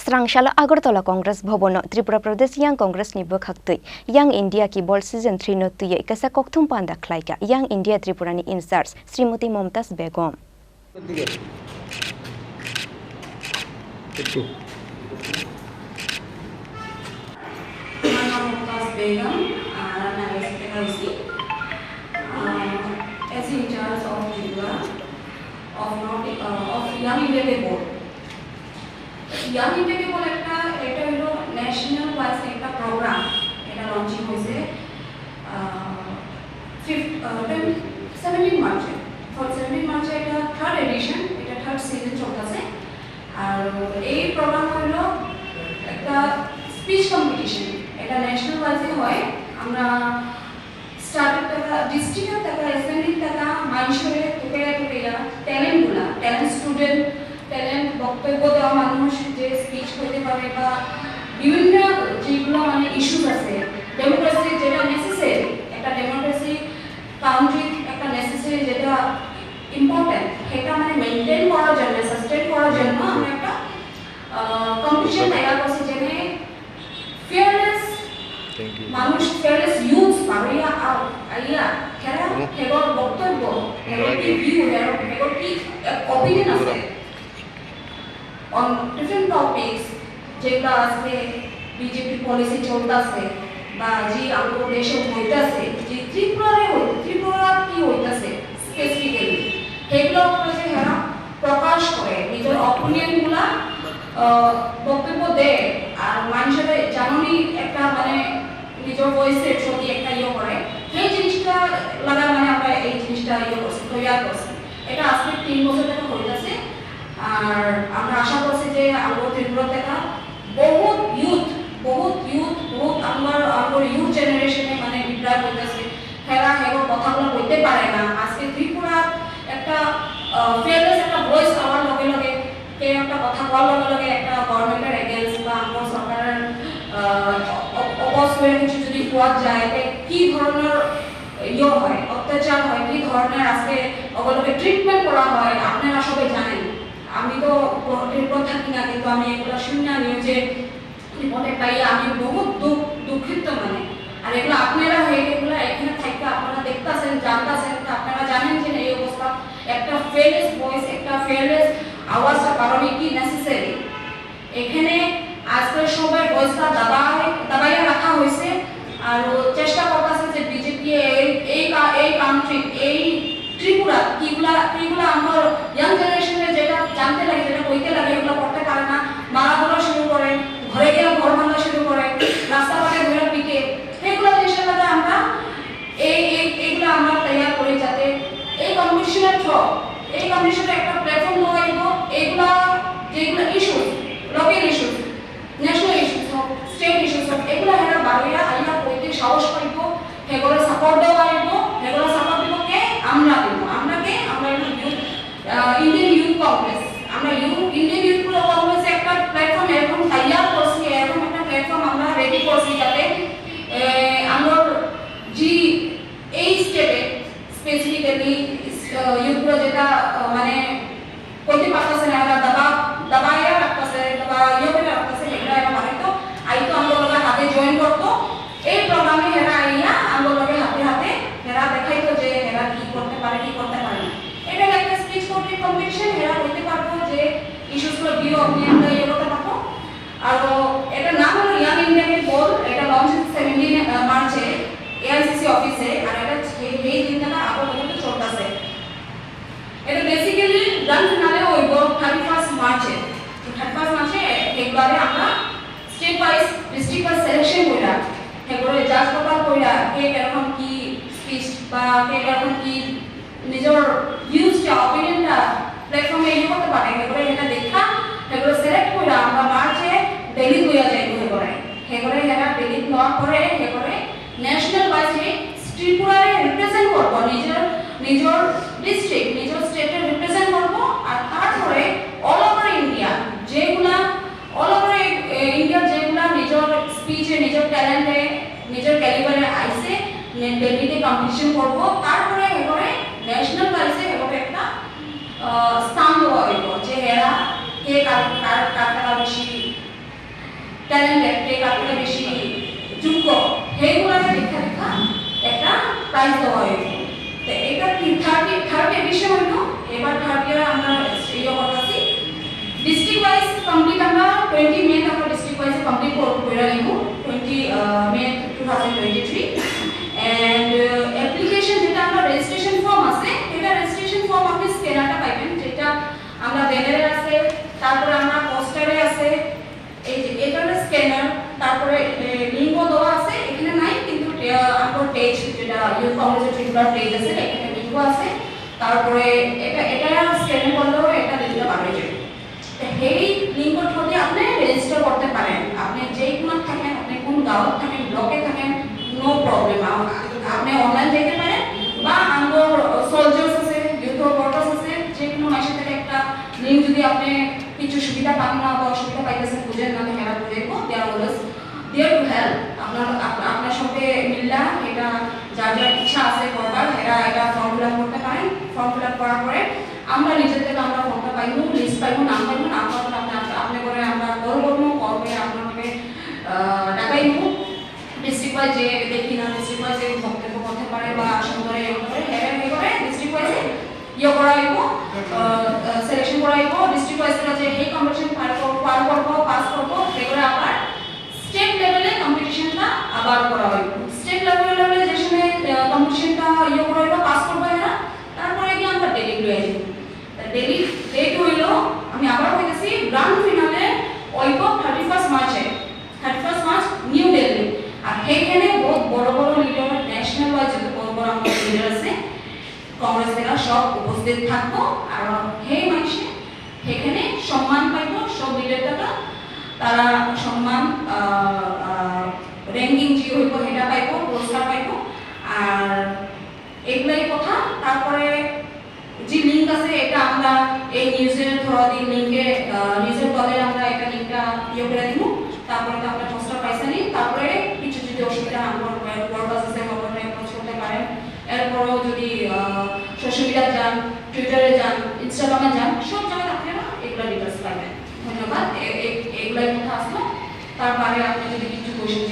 Srangshala Agartala Congress Bhobono Tripura Pradesh Young Congress ni bokhaktui Young India ki ball season 3 no tuye kasa kokthum panda khlaika Young India Tripura ni in-charge Srimati Momtaz Begum as in charge of Tripura of Young India Day Board. Young India Day Board একটা হলো national wise একটা programme এটা launching হয়েছে 17 মার্চে 17 মার্চে এটা third edition এটা third season চলতেছে আর এই প্রোগ্রাম হলো একটা স্পিচ কম্পিটিশন এটা ন্যাশনাল ওয়াইজে হয় আমরা স্টার্টেড থেকে ডিস্ট্রিক্ট থেকে অ্যাসেম্বলি থেকে মাইশরে টুকেরা ট্যালেন্ট স্টুডেন্ট ট্যালেন্ট বক্তব্য দেওয়া মানুষ যে স্পিচ করতে পারে বা বিভিন্ন যেগুলো মানে ইস্যুস আছে ডেমোক্রেসি যেটা নেসেসারি একটা ডেমোক্রেসি কান্ট্রি একটা নেসেসারি যেটা ইম্পর্টেন্ট সেটা মানে মেনটেন করার জন্য সাস্টেইন করার জন্য আমরা একটা কম্পিটিশন তৈরি করছি যেখানে ফেয়ারনেস মানুষ ফেয়ারনেস ইউথ পারিয়া আইয়া খেলা হেগর বক্তব্য হেগর কি ভিউ হেগর কি অপিনিয়ন আছে on different topics যেগুলো আজকে বিজেপি পলিসি চলতেছে বা যে আমাদের দেশে হইতাছে যে ত্রিপুরা কি হইতাছে স্পেসিফিক্যালি সেগুলো যে হেরা প্রকাশ করে নিজের অপিনিয়নগুলা বক্তব্য দেয় আর মানুষের জানুনি একটা মানে নিজের ভয়েসের ছবি একটা করে সেই জিনিসটা লাগা মানে আমরা এই জিনিসটা করছি তৈরি করছি এটা আজকে 3 বছর থেকে হইতাছে আর আমরা আশা করছি যে আমাদের ত্রিপুরা থেকে বহুত ইউথ আমার ইউথ জেনারেশনে মানে বিপ্লব হইতেছে হেরা হেগর কথাগুলো বলতে পারে না আজকে ত্রিপুরা একটা ফেয়ারনেস একটা ভয়েস হওয়ার লগে লগে কে একটা কথা বলার লগে লগে একটা গভর্নমেন্টের এগেইনস্ট বা আমার সরকারের অপসরে কিছু যদি কোয়া যায় কি ধরনের হয় অত্যাচার হয় কি ধরনের আজকে ওগুলোকে ট্রিটমেন্ট করা হয় আপনারা সবাই জানেন আমি তো ত্রিপুরা থাকি না কিন্তু আমি এগুলো শুনে নিউজে রিপোর্টে পাই আমি বহুত দুঃখিত মানে আর এগুলো আপনারা এগুলো এখানে থাকতে আপনারা দেখতেছেন জানতেছেন আপনারা জানেন যে এই অবস্থা একটা ফেয়ারলেস ভয়েস একটা ফেয়ারলেস আওয়াজটা কারণে কি নেসেসারি এখানে আজকে সবাই ভয়েসটা দাবাইয়া রাখা হয়েছে আর চেষ্টা করতেছে যে বিজেপি এই কান্ট্রি এই ত্রিপুরা কিগুলা আমার ইয়াং জেনারেশনে যেটা জানতে লাগে যেটা কইতে লাগে এগুলো করতে পারে না মারা ধরা শুরু করে ঘরে গিয়ে ঘর ভাঙা শুরু করে রাস্তাঘাটে ঘুরে পিকে এগুলো জিনিসের মধ্যে আমরা এইগুলো আমরা তৈরি করি যাতে এই কম্পিটিশনের এই কম্পিটিশনে একটা প্ল্যাটফর্ম দেওয়া হইব এইগুলা যেগুলো issues local issues national issues হোক স্টেট ইস্যুস হোক এগুলো হেরা বাড়িয়া আইয়া কইতে সাহস পাইব হেগুলো সাপোর্ট দেওয়া হইব হেগুলো সাপোর্ট দিব কে আমরা দিব আমরা ইন্ডিয়ান ইউথ কংগ্রেস আমরা ইন্ডিয়ান ইউথ কংগ্রেস একটা প্ল্যাটফর্ম এরকম তৈরি করছি এরকম একটা প্ল্যাটফর্ম আমরা রেডি করছি যাতে আমরা যে এই স্টেটে স্পেসিফিক্যালি ইউথগুলো যেটা মানে কইতে পারতেছে না এরা দাবাইয়া রাখতেছে বা করে রাখতেছে এগুলো এরা বানাইতো আইতো আমরা লোকের হাতে জয়েন করতো এই প্রোগ্রামে এরা আইয়া আমরা লোকের হাতে এরা দেখাইতো যে এরা কি করতে পারে না এটা একটা স্পিচ কম্পিটিশন এরা হইতে পারবো যে ইস্যুসগুলো ভিউ অপিনিয়নটা করতে পারবো আর এটা নাম হলো ইয়াং ইন্ডিয়া ডে বোর্ড এটা লঞ্চ হচ্ছে 17 মার্চে এআইসিসি অফিসে আর এটা এই দিনটা আপাতত চলতেছে এটা বেসিক্যালি গ্র্যান্ড ফিনালে হইব 31 মার্চে 31 মার্চে এবারে আমরা state wise district wise selection কইরা এবারে জাজ প্রপার কইরা কে এরকম কি স্পিচ বা কে এরকম কি নিজের ভিউজটা অপিনিয়নটা প্ল্যাটফর্মে ইউজ করতে পারে এবারে এটা দেখা এবারে সিলেক্ট কইরা আমরা মার্চে দিল্লি হইয়া যাইব এবারে এরা দিল্লি নেওয়ার পরে এবারে ন্যাশনাল ওয়াইজে ত্রিপুরারে রিপ্রেজেন্ট করব নিজের ডিস্ট্রিক্ট নিজের স্টেটে রিপ্রেজেন্ট করব আর তারপরে অল ওভার ইন্ডিয়া যেগুলা অল ওভার ইন্ডিয়া যেগুলা নিজের স্পিচে নিজের ট্যালেন্টে নিজের ক্যালিবারে আইসে দিল্লিতে কম্পিটিশন করব তারপরে এবারে ন্যাশনাল ওয়াইজে এবারে একটা স্থান দেওয়া হইব যে এরা কে কার বেশি ট্যালেন্টেড কে কারণে বেশি যোগ্য সেইগুলা দেখা দেখা একটা প্রাইজ দেওয়া হয় তো এটা কি থার্ড এডিশন হইলো এবার থার্ড ইয়ার আমরা ইয়ে করতেছি ডিস্ট্রিক্ট ওয়াইজ কমপ্লিট আমরা 20 মে আমরা ডিস্ট্রিক্ট ওয়াইজ কমপ্লিট করে নিব 20 মে 2023 এন্ড অ্যাপ্লিকেশন যেটা আমরা রেজিস্ট্রেশন ফর্ম আছে এটা রেজিস্ট্রেশন ফর্ম আপনি স্ক্যানারটা পাবেন যেটা আমরা ব্যানারে আছে তারপরে আমরা পোস্টারে আছে এই যে এটা হলো স্ক্যানার তারপরে লিঙ্কও দেওয়া আছে এখানে নাই কিন্তু আমার পেজ যেটা ইউথ কংগ্রেসের ট্রিপুরার পেজ আছে এখানে লিঙ্কও আছে তারপরে এটা স্ক্যান করলেও এটা লিঙ্কটা পাবে যে এই লিঙ্কর থ্রুতে আপনি রেজিস্টার করতে পারেন আপনি যেই কোণে থাকেন আপনি কোন গাঁৱত থাকেন ব্লকে থাকেন নো প্রবলেম আপনি অনলাইন যেতে পারেন বা আমার সোলজার্স আছে ইউথ ওয়ার্কার্স আছে যে কোনো মাসের থেকে একটা লিঙ্ক যদি আপনি কিছু সুবিধা পান না বা অসুবিধা পাইতেছেন বুঝেন না হেরা বুঝেব দেয়ার অলওয়েজ দেয়ার টু হেল্প আপনার সাথে মিল্লা এটা যার যার ইচ্ছা আছে করবার হেরা এটা ফর্ম ফিল আপ করতে পারেন ফর্ম ফিল আপ করার পরে আমরা নিজের থেকে আমরা ফর্মটা পাইবো লিস্ট পাইবো নাম পাইবো নাম পাবো আপনি করে আমরা কল করবো কল করে আপনাকে ডাকাইবো ডিস্ট্রিক্ট ওয়াইজ যে দেখি না ডিস্ট্রিক্ট ওয়াইজ যে বক্তব্য করতে পারে বা সুন্দরে হেরা করে ডিস্ট্রিক্ট ওয়াইজ ইয়ে করাইবো সিলেকশন করাইবো ডিস্ট্রিক্ট ওয়াইজ যে এই কম্পিটিশন পার করবো পাস করবো এগুলো আবার স্টেট লেভেলে কম্পিটিশনটা আবার করা হইব স্টেট লেভেলে যে সময় কম্পিটিশনটা ইয়ে করাইবো পাস করবো এরা তারপরে কি আমরা ডেলি লয়ে যাব ডেলি ডেট হইলো আমি আবার কইতেছি গ্র্যান্ড ফিনালে হইব 31 মার্চে 31 মার্চ নিউ দিল্লি আর সেইখানে বহুত বড় বড় লিডার ন্যাশনাল ওয়াইজ যত বড় বড় আমাদের লিডার আছে কংগ্রেস থেকে সব উপস্থিত থাকবো আর সেই মানুষে সেখানে সম্মান পাইব সব লিডারটা তারা সম্মান র্যাঙ্কিং যে হইব সেটা পাইব পুরস্কার পাইব আর এগুলাই কথা তারপরে যে লিঙ্ক আছে এটা আমরা এই নিউজের থ্রুতে লিঙ্কে নিউজের তলে আমরা একটা লিঙ্কটা ইয়ে করে দিব তারপরে তো আমরা পোস্টার পাইছেন তারপরে কিছু যদি অসুবিধা আমার ওয়ার্কার্স আছে আমাকে অ্যাপ্রোচ করতে পারেন এরপরও যদি সোশ্যাল মিডিয়া যান টুইটারে যান ইনস্টাগ্রামে যান সব জায়গায় আপনারা এগুলো ডিটেলস পাবেন ধন্যবাদ এগুলাই কথা আসলো তারপরে আপনি যদি কিছু কোয়েশ্চেন